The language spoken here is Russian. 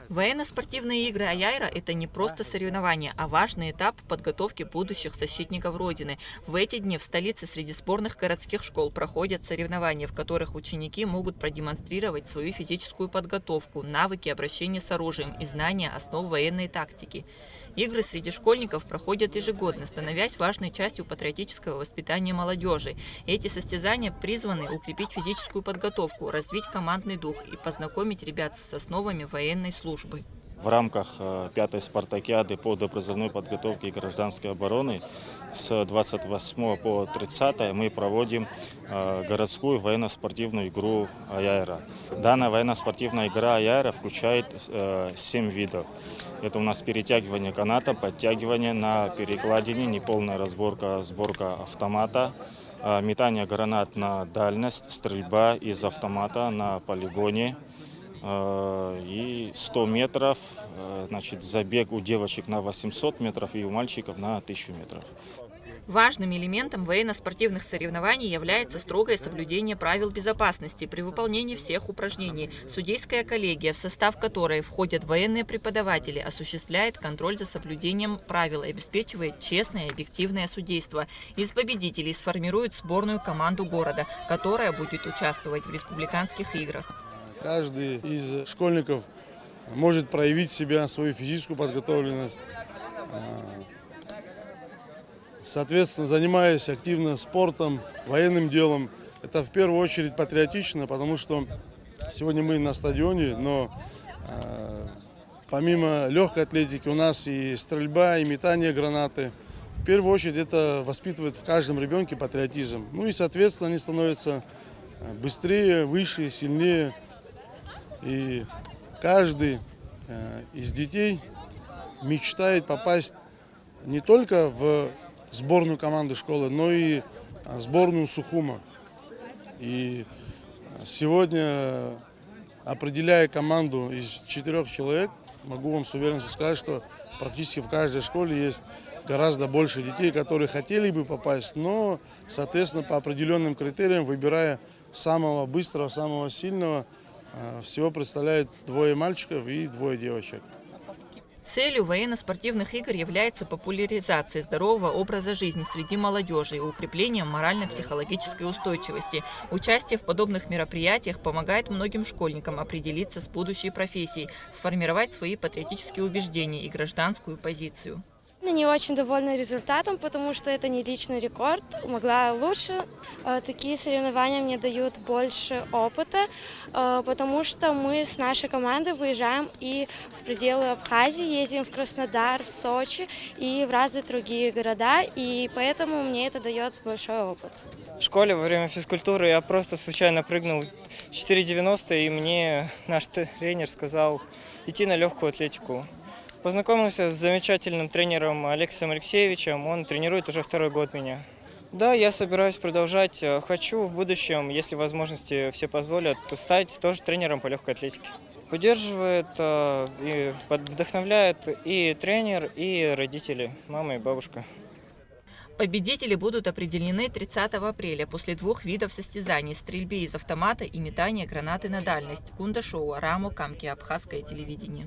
Военно-спортивные игры Аяйра – это не просто соревнования, а важный этап в подготовке будущих защитников Родины. В эти дни в столице среди сборных городских школ проходят соревнования, в которых ученики могут продемонстрировать свою физическую подготовку, навыки обращения с оружием и знания основ военной тактики. Игры среди школьников проходят ежегодно, становясь важной частью патриотического воспитания молодежи. Эти состязания призваны укрепить физическую подготовку, развить командный дух и познакомить ребят с основами военной службы. В рамках 5-й спартакиады по допризывной подготовке и гражданской обороны с 28 по 30 мы проводим городскую военно-спортивную игру Аяйра. Данная военно-спортивная игра Аяйра включает 7 видов. Это у нас перетягивание каната, подтягивание на перекладине, неполная разборка, сборка автомата, метание гранат на дальность, стрельба из автомата на полигоне. И 100 метров, значит, забег у девочек на 800 метров и у мальчиков на 1000 метров. Важным элементом военно-спортивных соревнований является строгое соблюдение правил безопасности при выполнении всех упражнений. Судейская коллегия, в состав которой входят военные преподаватели, осуществляет контроль за соблюдением правил и обеспечивает честное и объективное судейство. Из победителей сформируют сборную команду города, которая будет участвовать в республиканских играх. Каждый из школьников может проявить себя, свою физическую подготовленность. Соответственно, занимаясь активно спортом, военным делом, это в первую очередь патриотично, потому что сегодня мы на стадионе, но помимо легкой атлетики у нас и стрельба, и метание гранаты. В первую очередь это воспитывает в каждом ребенке патриотизм. Ну и, соответственно, они становятся быстрее, выше, сильнее. И каждый из детей мечтает попасть не только в сборную команды школы, но и сборную Сухума. И сегодня, определяя команду из 4 человек, могу вам с уверенностью сказать, что практически в каждой школе есть гораздо больше детей, которые хотели бы попасть, но, соответственно, по определенным критериям, выбирая самого быстрого, самого сильного, всего представляет 2 мальчиков и 2 девочек. Целью военно-спортивных игр является популяризация здорового образа жизни среди молодежи и укрепление морально-психологической устойчивости. Участие в подобных мероприятиях помогает многим школьникам определиться с будущей профессией, сформировать свои патриотические убеждения и гражданскую позицию. Не очень довольна результатом, потому что это не личный рекорд. Могла лучше. Такие соревнования мне дают больше опыта, потому что мы с нашей командой выезжаем и в пределы Абхазии, ездим в Краснодар, в Сочи и в разные другие города, и поэтому мне это дает большой опыт. В школе во время физкультуры я просто случайно прыгнул 4,90, и мне наш тренер сказал идти на легкую атлетику. Познакомился с замечательным тренером Алексеем Алексеевичем, он тренирует уже 2-й год меня. Да, я собираюсь продолжать, хочу в будущем, если возможности все позволят, стать тоже тренером по легкой атлетике. Поддерживает и вдохновляет и тренер, и родители, мама и бабушка. Победители будут определены 30 апреля после 2 видов состязаний – стрельбе из автомата и метания гранаты на дальность. Кунда-шоу, Рамо, Камки, Абхазское телевидение.